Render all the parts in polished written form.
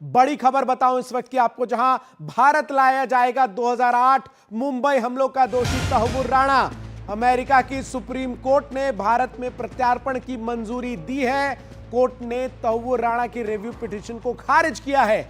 बड़ी खबर बताऊं इस वक्त की आपको, जहां भारत लाया जाएगा 2008 मुंबई हमलों का दोषी तहव्वुर राणा। अमेरिका की सुप्रीम कोर्ट ने भारत में प्रत्यार्पण की मंजूरी दी है। कोर्ट ने तहव्वुर राणा की रिव्यू पिटीशन को खारिज किया है।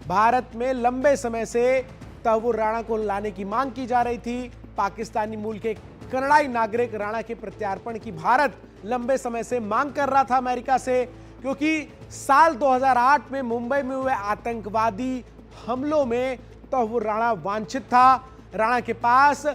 भारत में लंबे समय से तहव्वुर राणा को लाने की मांग की जा रही थी। पाकिस्तानी मूल के कनाडाई नागरिक राणा के प्रत्यार्पण की भारत लंबे समय से मांग कर रहा था अमेरिका से, क्योंकि साल 2008 में मुंबई में हुए आतंकवादी हमलों में तहव्वुर राणा वांछित था। राणा के पास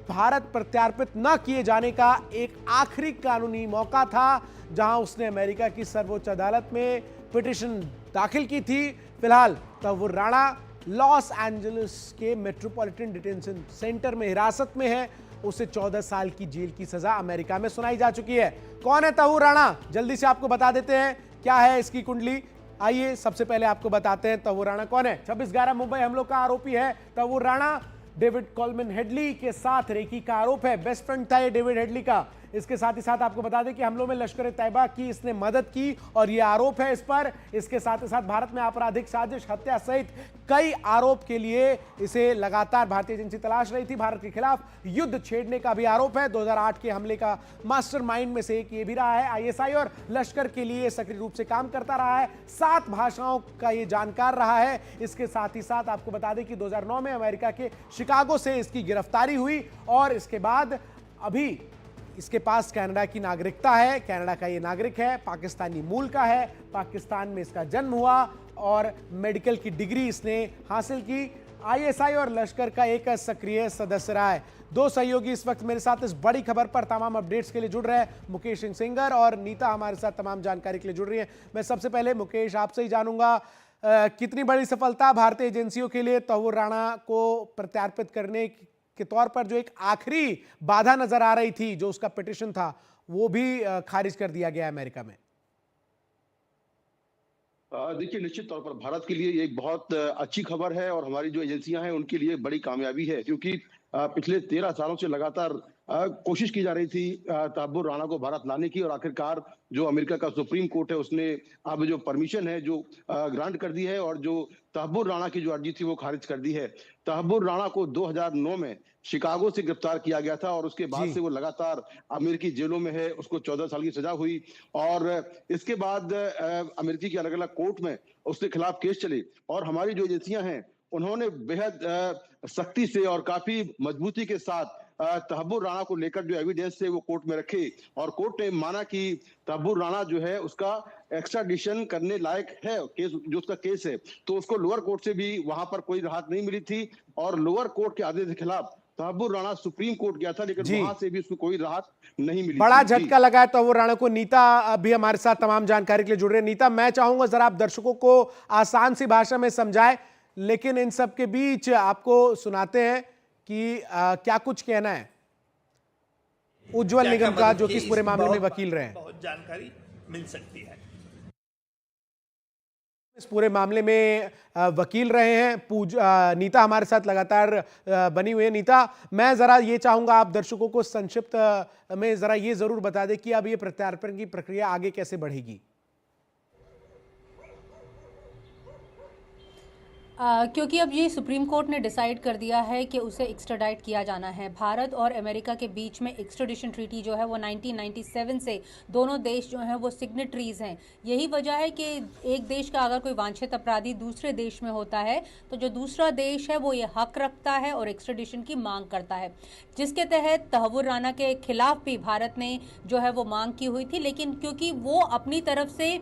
भारत प्रत्यार्पित न किए जाने का एक आखिरी कानूनी मौका था, जहां उसने अमेरिका की सर्वोच्च अदालत में पिटीशन दाखिल की थी। फिलहाल तहव्वुर राणा लॉस एंजलिस के मेट्रोपॉलिटन डिटेंशन सेंटर में हिरासत में है। उसे 14 साल की जेल की सजा अमेरिका में सुनाई जा चुकी है। कौन है तहव्वुर राणा, जल्दी से आपको बता देते हैं क्या है इसकी कुंडली। आइए सबसे पहले आपको बताते हैं तहव्वुर राणा कौन है। 26/11 मुंबई हमलों का आरोपी है Tahawwur Rana. David Coleman Headley के साथ रेकी का आरोप है। बेस्ट फ्रेंड था ये डेविड हेडली का। इसके साथ ही साथ आपको बता दें कि हमलों में लश्कर तैयबा की इसने मदद की और यह आरोप है इस पर। इसके साथ ही साथ भारत में आपराधिक साजिश, हत्या सहित कई आरोप के लिए इसे लगातार भारतीय एजेंसी तलाश रही थी। भारत के खिलाफ युद्ध छेड़ने का भी आरोप है। 2008 के हमले का मास्टरमाइंड में से एक ये भी रहा है। आईएसआई और लश्कर के लिए सक्रिय रूप से काम करता रहा है। 7 भाषाओं का ये जानकार रहा है। इसके साथ ही साथ आपको बता दें कि 2009 में अमेरिका के शिकागो से इसकी गिरफ्तारी हुई और इसके बाद अभी इसके पास कनाडा की नागरिकता है। कनाडा का ये नागरिक है, पाकिस्तानी मूल का है। पाकिस्तान में इसका जन्म हुआ और मेडिकल की डिग्री इसने हासिल की। आईएसआई और लश्कर का एक सक्रिय सदस्य रहा है। 2 सहयोगी इस वक्त मेरे साथ इस बड़ी खबर पर तमाम अपडेट्स के लिए जुड़ रहे हैं। मुकेश सिंह सेंगर और नीता हमारे साथ तमाम जानकारी के लिए जुड़ रही है। मैं सबसे पहले मुकेश आपसे ही जानूंगा, कितनी बड़ी सफलता भारतीय एजेंसियों के लिए तहव्वुर राणा को प्रत्यार्पित करने के तौर पर जो एक आखिरी बाधा नजर आ रही थी, जो उसका पिटीशन था, वो भी खारिज कर दिया गया अमेरिका में। देखिए, निश्चित तौर पर भारत के लिए एक बहुत अच्छी खबर है और हमारी जो एजेंसियां हैं उनके लिए बड़ी कामयाबी है, क्योंकि पिछले 13 सालों से लगातार कोशिश की जा रही थी तहव्वुर राणा को भारत लाने की, और आखिरकार जो अमेरिका का सुप्रीम कोर्ट है उसने अब जो परमिशन है जो ग्रांट कर दी है और जो तहव्वुर राणा की जो अर्जी थी वो खारिज कर दी है। तहव्वुर राणा को 2009 में शिकागो से गिरफ्तार किया गया था और उसके बाद से वो लगातार अमेरिकी जेलों में है। उसको 14 साल की सजा हुई और इसके बाद अमेरिकी की अलग अलग कोर्ट में उसके खिलाफ केस चले और हमारी जो एजेंसियां हैं उन्होंने बेहद सख्ती से और काफी मजबूती के साथ तहव्वुर राणा को लेकर जो एविडेंस है वो कोर्ट में रखे और कोर्ट ने माना कि तहव्वुर राणा जो है उसका एक्स्ट्राडिशन करने लायक है। केस जो उसका केस है, तो उसको लोअर कोर्ट से भी वहां पर कोई राहत नहीं मिली थी और लोअर कोर्ट के आदेश के खिलाफ तहव्वुर राणा सुप्रीम कोर्ट गया था, लेकिन वहां से भी उसको कोई राहत नहीं मिली। बड़ा झटका लगा है तहव्वुर राणा को। नीता अभी हमारे साथ तमाम जानकारी के लिए जुड़ रहे हैं। नीता, मैं चाहूंगा जरा आप दर्शकों को आसान सी भाषा में समझाएं, लेकिन इन सब के बीच आपको सुनाते हैं कि क्या कुछ कहना है उज्जवल निगम का, जो कि इस पूरे मामले में वकील रहे हैं। बहुत जानकारी मिल सकती है। इस पूरे मामले में वकील रहे हैं नीता हमारे साथ लगातार बनी हुई है। नीता, मैं जरा ये चाहूंगा आप दर्शकों को संक्षिप्त में जरा ये जरूर बता दें कि अब ये प्रत्यार्पण की प्रक्रिया आगे कैसे बढ़ेगी। क्योंकि अब ये सुप्रीम कोर्ट ने डिसाइड कर दिया है कि उसे एक्स्ट्राडाइट किया जाना है। भारत और अमेरिका के बीच में एक्स्ट्राडिशन ट्रीटी जो है वो 1997 से दोनों देश जो हैं वो सिग्नेटरीज हैं। यही वजह है कि एक देश का अगर कोई वांछित अपराधी दूसरे देश में होता है तो जो दूसरा देश है वो ये हक रखता है और एक्स्ट्राडिशन की मांग करता है, जिसके तहत तहव्वुर राणा के खिलाफ भी भारत ने जो है वो मांग की हुई थी। लेकिन क्योंकि वो अपनी तरफ से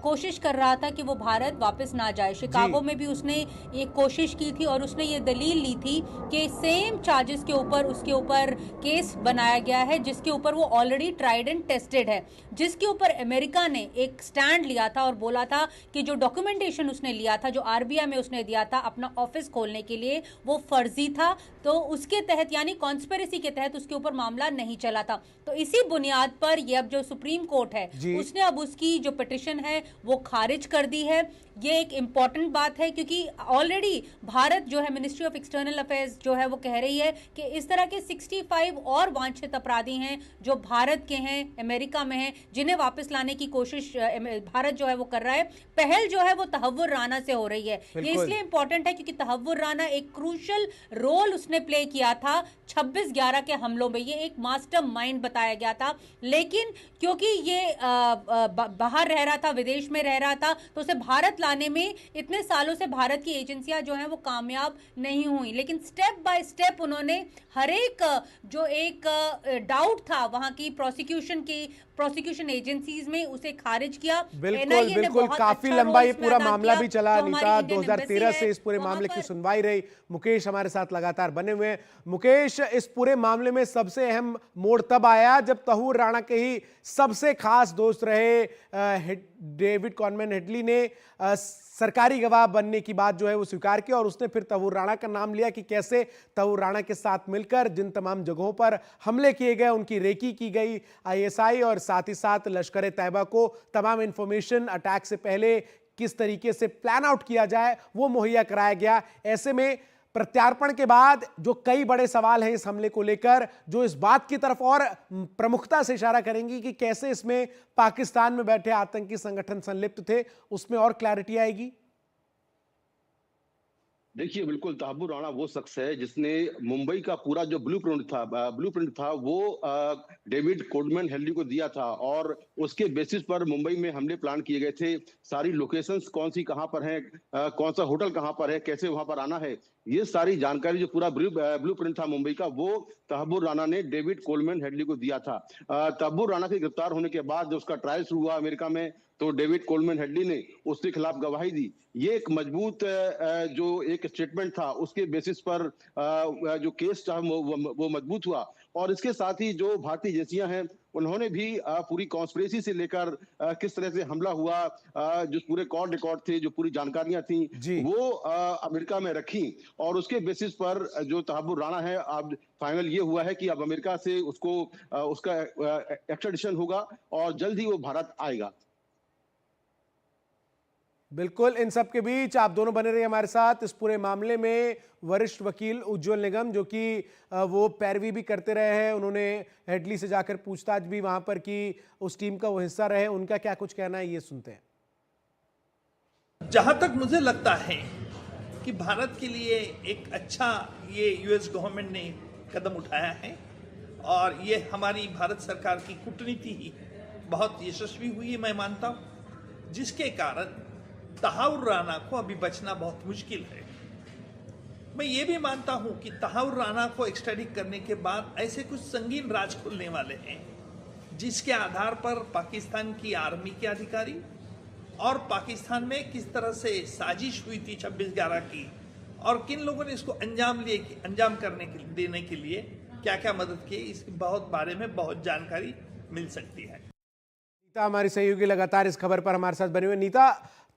कोशिश कर रहा था कि वो भारत वापस ना जाए, शिकागो में भी उसने एक कोशिश की थी और उसने ये दलील ली थी कि सेम चार्जेस के ऊपर उसके ऊपर केस बनाया गया है जिसके ऊपर वो ऑलरेडी ट्राइड एंड टेस्टेड है, जिसके ऊपर अमेरिका ने एक स्टैंड लिया था और बोला था कि जो डॉक्यूमेंटेशन उसने लिया था, जो आरबीआई में उसने दिया था अपना ऑफिस खोलने के लिए, वो फर्जी था। तो उसके तहत यानी कॉन्स्पिरेसी के तहत उसके ऊपर मामला नहीं चला था। तो इसी बुनियाद पर ये अब जो सुप्रीम कोर्ट है उसने अब उसकी जो पिटीशन है वो खारिज कर दी है। ये एक इम्पॉर्टेंट बात है क्योंकि ऑलरेडी भारत जो है, मिनिस्ट्री ऑफ एक्सटर्नल अफेयर्स जो है वो कह रही है कि इस तरह के 65 और वांछित अपराधी हैं जो भारत के हैं, अमेरिका में हैं, जिन्हें वापस लाने की कोशिश भारत जो है वो कर रहा है। पहल जो है वो तहव्वुर राना से हो रही है। ये इसलिए इंपॉर्टेंट है क्योंकि तहव्वुर राना एक क्रूशल रोल उसने प्ले किया था 26/11 के हमलों में। ये एक मास्टरमाइंड बताया गया था, लेकिन क्योंकि ये बाहर रह रहा था, विदेश में रह रहा था, तो उसे भारत लाने में इतने सालों से भारत की एजेंसियां जो हैं वो कामयाब नहीं हुई। लेकिन स्टेप बाय स्टेप उन्होंने हर एक जो एक डाउट था वहां की प्रोसिक्यूशन एजेंसीज में, उसे खारिज किया। बिल्कुल बिल्कुल, काफी लंबा ये पूरा मामला भी चला नीता। 2013 से इस पूरे मामले की सुनवाई रही। मुकेश हमारे साथ लगातार बने हुए हैं। मुकेश, इस पूरे मामले में सबसे अहम मोड़ तब आया जब तहव्वुर राणा के ही सबसे खास दोस्त रहे डेविड कॉनमैन हेडली ने सरकारी गवाह बनने की बात जो है वो स्वीकार की, और उसने फिर तहव्वुर राणा का नाम लिया कि कैसे तहव्वुर राणा के साथ मिलकर जिन तमाम जगहों पर हमले किए गए, उनकी रेकी की गई ISI, और साथ ही साथ लश्कर तैयबा को तमाम इंफॉर्मेशन अटैक से पहले किस तरीके से प्लान आउट किया जाए वो मुहैया कराया गया। ऐसे में प्रत्यार्पण के बाद जो कई बड़े सवाल हैं इस हमले को लेकर, जो इस बात की तरफ और प्रमुखता से इशारा करेंगी कि कैसे इसमें पाकिस्तान में बैठे आतंकी संगठन संलिप्त थे, उसमें और क्लैरिटी आएगी। देखिए, बिल्कुल तहव्वुर राणा वो शख्स है जिसने मुंबई का पूरा जो ब्लूप्रिंट था वो डेविड कोल्डमैन हेडली को दिया था, और उसके बेसिस पर मुंबई में हमले प्लान किए गए थे। सारी लोकेशंस कौन सी कहां पर हैं, कौन सा होटल कहां पर है, कैसे वहां पर आना है, ये सारी जानकारी जो पूरा ब्लूप्रिंट था मुंबई का, वो तहव्वुर राणा ने डेविड कोल्डमैन हेडली को दिया था। तहव्वुर राणा के गिरफ्तार होने के बाद जब उसका ट्रायल शुरू हुआ अमेरिका में, तो डेविड कोल्डमैन हेडली ने उसके खिलाफ गवाही दी। ये एक मजबूत जो एक स्टेटमेंट था, उसके बेसिस पर जो केस था वो मजबूत हुआ। और इसके साथ ही जो भारतीय एजेंसियां हैं उन्होंने भी पूरी कॉन्स्पिरेसी से लेकर किस तरह से हमला हुआ, जो पूरे कॉल रिकॉर्ड थे, जो पूरी जानकारियां थी, वो अमेरिका में रखी, और उसके बेसिस पर जो तहव्वुर राणा है, अब फाइनल ये हुआ है कि अब अमेरिका से उसका एक्स्ट्राडिशन होगा और जल्द ही वो भारत आएगा। बिल्कुल, इन सब के बीच आप दोनों बने रहिए हमारे साथ। इस पूरे मामले में वरिष्ठ वकील उज्ज्वल निगम, जो कि वो पैरवी भी करते रहे हैं, उन्होंने हेडली से जाकर पूछताछ भी वहां पर की, उस टीम का वो हिस्सा रहे, उनका क्या कुछ कहना है ये सुनते हैं। जहां तक मुझे लगता है कि भारत के लिए एक अच्छा ये US गवर्नमेंट ने कदम उठाया है, और ये हमारी भारत सरकार की कूटनीति ही बहुत यशस्वी हुई है, मैं मानता हूं, जिसके कारण तहव्वुर राणा को अभी बचना बहुत मुश्किल है। मैं ये भी मानता हूं कि तहव्वुर राणा को एक्स्ट्राडिट करने के बाद ऐसे कुछ संगीन राज खुलने वाले हैं, जिसके आधार पर पाकिस्तान की आर्मी के अधिकारी और पाकिस्तान में किस तरह से साजिश हुई थी 26/11 की, और किन लोगों ने इसको अंजाम देने के लिए क्या क्या मदद की, इस बहुत बारे में बहुत जानकारी मिल सकती है। नीता हमारी सहयोगी लगातार इस खबर पर हमारे साथ बने हुए। नीता,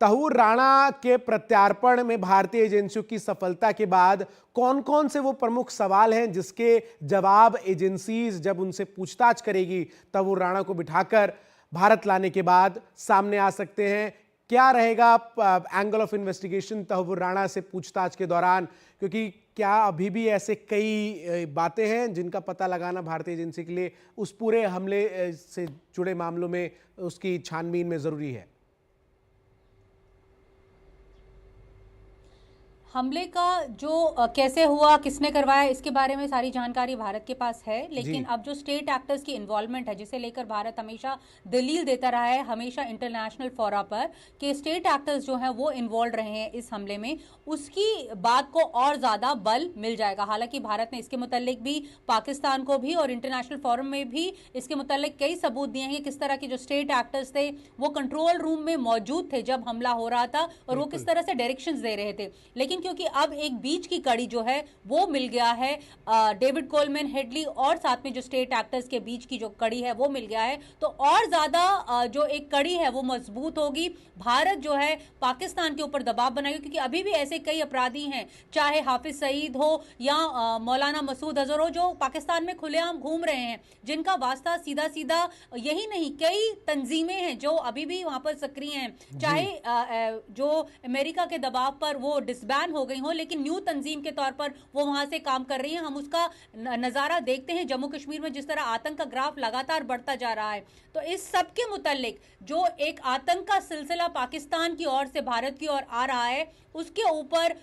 तहव्वुर राणा के प्रत्यार्पण में भारतीय एजेंसियों की सफलता के बाद कौन कौन से वो प्रमुख सवाल हैं जिसके जवाब एजेंसीज जब उनसे पूछताछ करेगी तहव्वुर राणा को बिठाकर भारत लाने के बाद सामने आ सकते हैं? क्या रहेगा angle of investigation Tahawwur Rana से पूछताछ के दौरान, क्योंकि क्या अभी भी ऐसे कई बातें हैं जिनका पता लगाना भारतीय एजेंसी के लिए उस पूरे हमले से जुड़े मामलों में उसकी छानबीन में जरूरी है? हमले का जो कैसे हुआ, किसने करवाया, इसके बारे में सारी जानकारी भारत के पास है, लेकिन अब जो स्टेट एक्टर्स की इन्वॉल्वमेंट है, जिसे लेकर भारत हमेशा दलील देता रहा है, हमेशा इंटरनेशनल फोरा पर, कि स्टेट एक्टर्स जो हैं वो इन्वॉल्व रहे हैं इस हमले में, उसकी बात को और ज्यादा बल मिल जाएगा। हालांकि भारत ने इसके मुतालिक भी पाकिस्तान को भी और इंटरनेशनल फोरम में भी इसके मुतालिक कई सबूत दिए हैं कि किस तरह के जो स्टेट एक्टर्स थे वो कंट्रोल रूम में मौजूद थे जब हमला हो रहा था, और वो किस तरह से डायरेक्शंस दे रहे थे। लेकिन लेकिन क्योंकि अब एक बीच की कड़ी जो है वो मिल गया है डेविड कोलमैन, हेडली और साथ में जो स्टेट एक्टर्स के बीच की जो कड़ी है वो मिल गया है, तो और ज्यादा जो एक कड़ी है वो मजबूत होगी। भारत जो है पाकिस्तान के ऊपर दबाव बनाएगा, क्योंकि अभी भी ऐसे कई अपराधी हैं, चाहे हाफिज सईद हो या मौलाना मसूद अजहर हो, जो पाकिस्तान में खुलेआम घूम रहे हैं, जिनका वास्ता सीधा सीधा यही नहीं, कई तंजीमें हैं जो अभी भी वहां पर सक्रिय हैं, चाहे जो अमेरिका के दबाव पर वो डिसबैन हो गई हो, लेकिन न्यू तंजीम के तौर पर वो वहां से काम कर रही है। हम उसका नजारा देखते हैं जम्मू कश्मीर में, जिस तरह आतंक का ग्राफ लगातार बढ़ता जा रहा है। तो इस सब के मुतालिक जो एक आतंक का सिलसिला पाकिस्तान की ओर से भारत की ओर आ रहा है, उसके ऊपर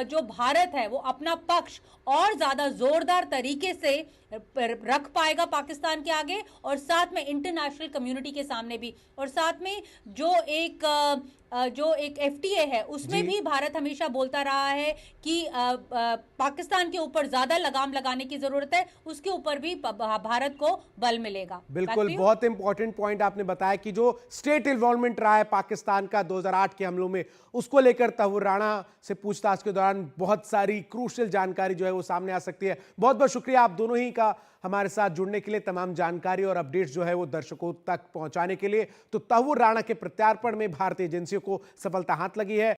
जो भारत है वो अपना पक्ष और ज्यादा जोरदार तरीके से रख पाएगा पाकिस्तान के आगे, और साथ में इंटरनेशनल कम्युनिटी के सामने भी, और साथ में जो एक FTA है उसमें भी भारत हमेशा बोलता रहा है कि पाकिस्तान के ऊपर ज्यादा लगाम लगाने की जरूरत है, उसके ऊपर भी भारत को बल मिलेगा। बिल्कुल, बहुत इंपॉर्टेंट पॉइंट आपने बताया कि जो स्टेट इन्वॉल्वमेंट रहा है पाकिस्तान का 2008 के हमलों में, उसको लेकर तहव्वुर राणा से पूछताछ के दौरान बहुत सारी क्रूशियल जानकारी जो है वो सामने आ सकती है। बहुत बहुत शुक्रिया आप दोनों ही का हमारे साथ जुड़ने के लिए, तमाम जानकारी और अपडेट्स जो है वो दर्शकों तक पहुंचाने के लिए। तो तहव्वुर राणा के प्रत्यार्पण में भारतीय एजेंसियों को सफलता हाथ लगी है।